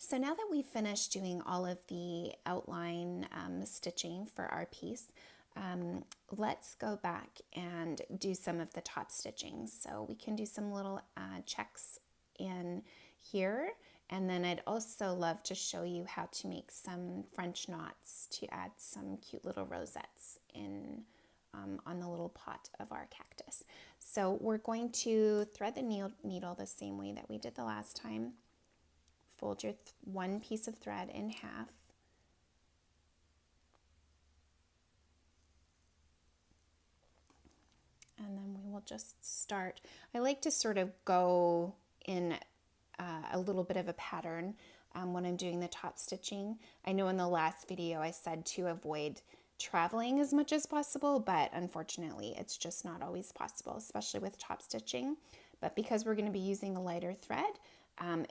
So now that we've finished doing all of the outline stitching for our piece, let's go back and do some of the top stitching. So we can do some little checks in here, and then I'd also love to show you how to make some French knots to add some cute little rosettes in on the little pot of our cactus. So we're going to thread the needle the same way that we did the last time. Fold your one piece of thread in half. And then we will just start. I like to sort of go in a little bit of a pattern when I'm doing the top stitching. I know in the last video I said to avoid traveling as much as possible, but unfortunately it's just not always possible, especially with top stitching. But because we're going to be using a lighter thread,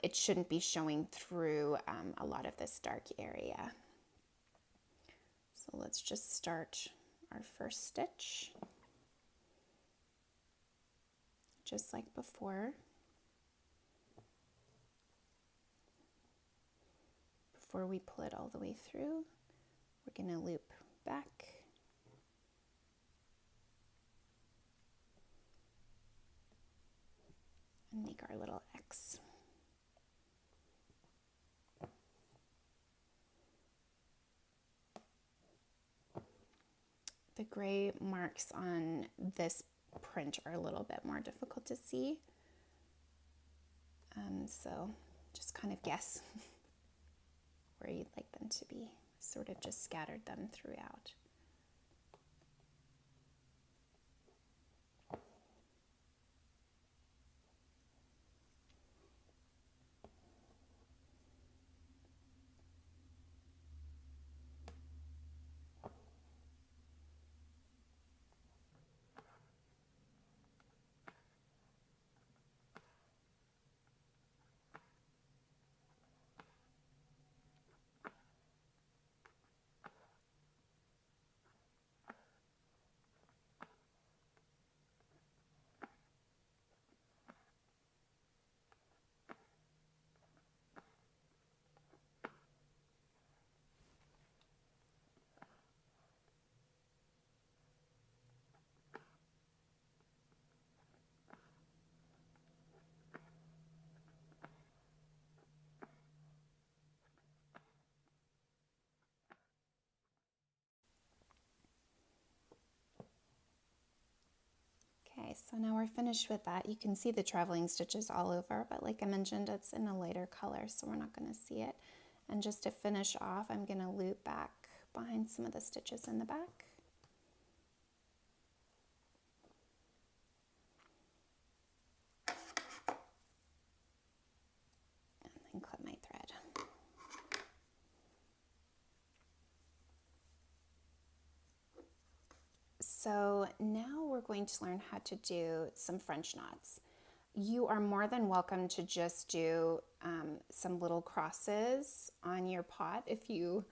it shouldn't be showing through a lot of this dark area. So let's just start our first stitch, just like before. Before we pull it all the way through, we're going to loop back. And make our little X. The gray marks on this print are a little bit more difficult to see. So just kind of guess where you'd like them to be. Sort of just scattered them throughout. Okay, so now we're finished with that. You can see the traveling stitches all over, but like I mentioned, it's in a lighter color, so we're not going to see it. And just to finish off, I'm going to loop back behind some of the stitches in the back. And then clip my thread. So now we're going to learn how to do some French knots. You are more than welcome to just do some little crosses on your pot if you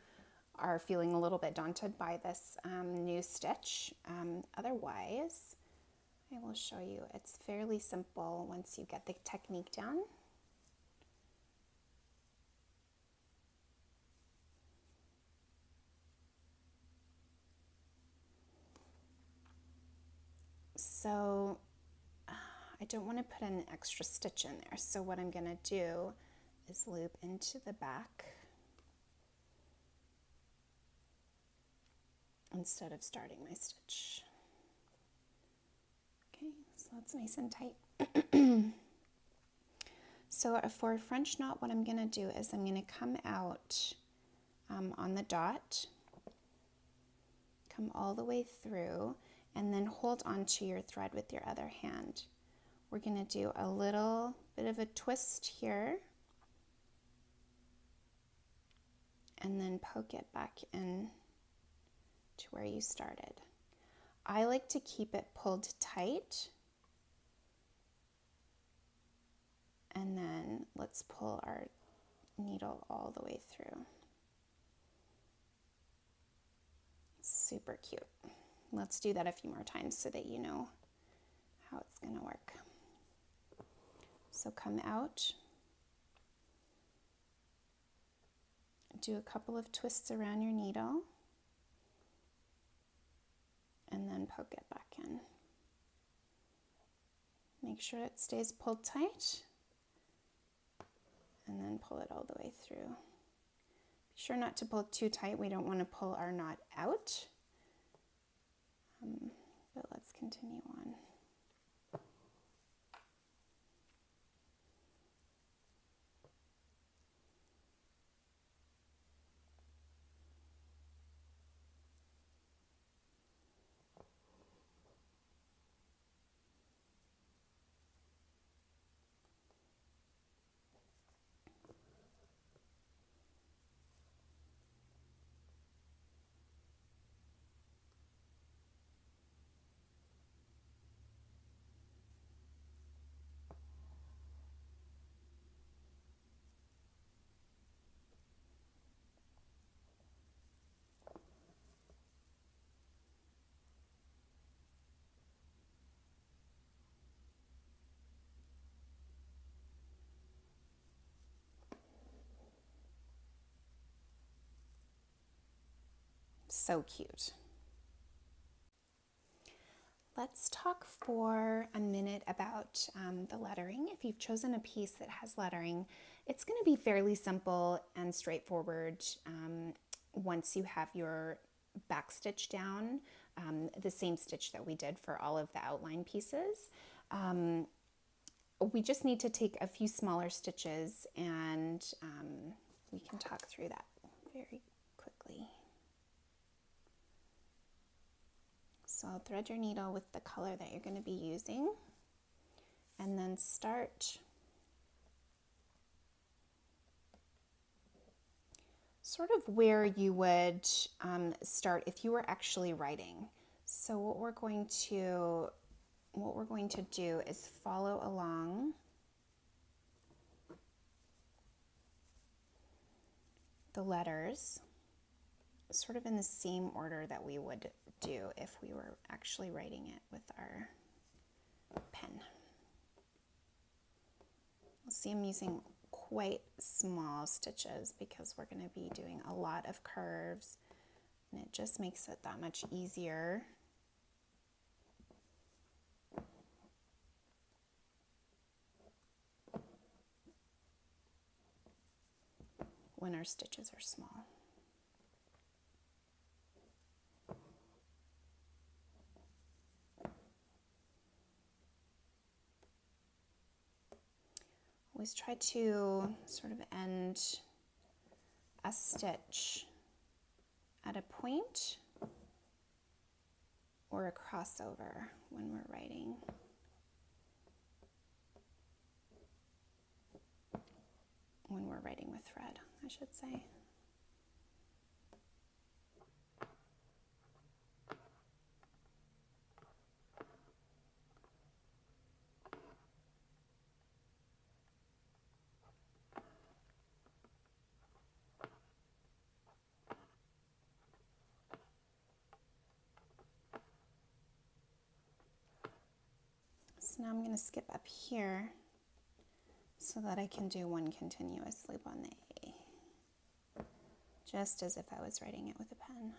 are feeling a little bit daunted by this new stitch. Otherwise, I will show you. It's fairly simple once you get the technique down. So I don't want to put an extra stitch in there. So what I'm going to do is loop into the back instead of starting my stitch. Okay, so that's nice and tight. So for a French knot, what I'm going to do is I'm going to come out on the dot, come all the way through, and then hold onto your thread with your other hand. We're going to do a little bit of a twist here, and then poke it back in to where you started. I like to keep it pulled tight, and then let's pull our needle all the way through. Super cute. Let's do that a few more times so that you know how it's going to work. So come out, do a couple of twists around your needle and then poke it back in. Make sure it stays pulled tight and then pull it all the way through. Be sure not to pull too tight. We don't want to pull our knot out. But let's continue on. So cute. Let's talk for a minute about the lettering. If you've chosen a piece that has lettering, it's going to be fairly simple and straightforward once you have your backstitch down, the same stitch that we did for all of the outline pieces. We just need to take a few smaller stitches and we can talk through that very quickly. So thread your needle with the color that you're going to be using and then start sort of where you would start if you were actually writing. So what we're going to do is follow along the letters sort of in the same order that we would do if we were actually writing it with our pen. You'll see I'm using quite small stitches because we're going to be doing a lot of curves, and it just makes it that much easier when our stitches are small. Always try to sort of end a stitch at a point or a crossover when we're writing. When we're writing with thread, I should say. So now I'm going to skip up here so that I can do one continuous loop on the A, just as if I was writing it with a pen.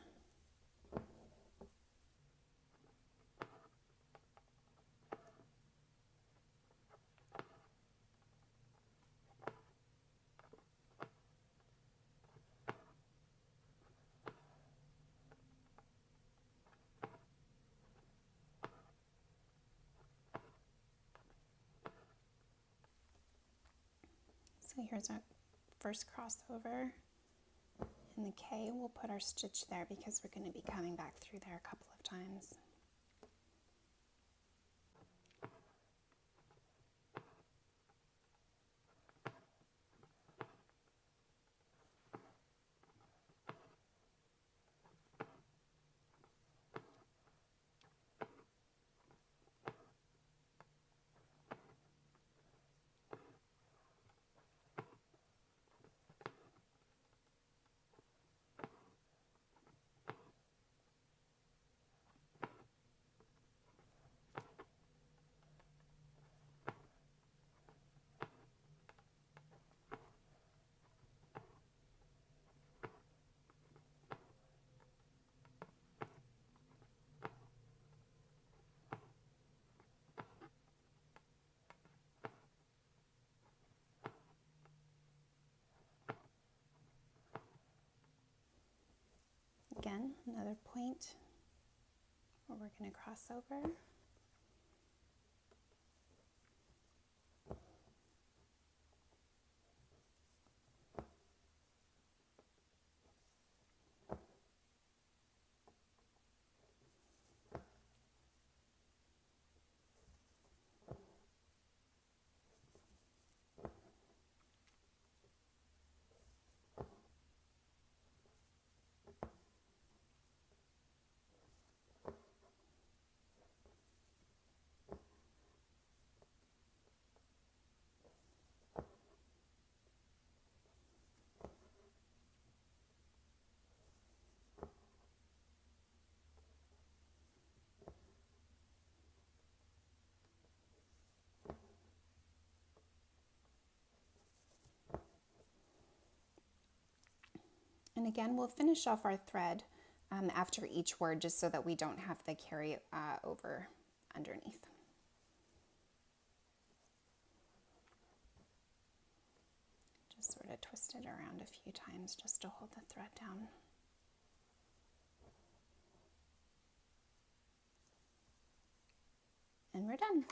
So here's our first crossover in the K. We'll put our stitch there because we're going to be coming back through there a couple of times. again, another point where we're going to cross over. And again, we'll finish off our thread after each word, just so that we don't have the carry over underneath. Just sort of twist it around a few times just to hold the thread down. And we're done.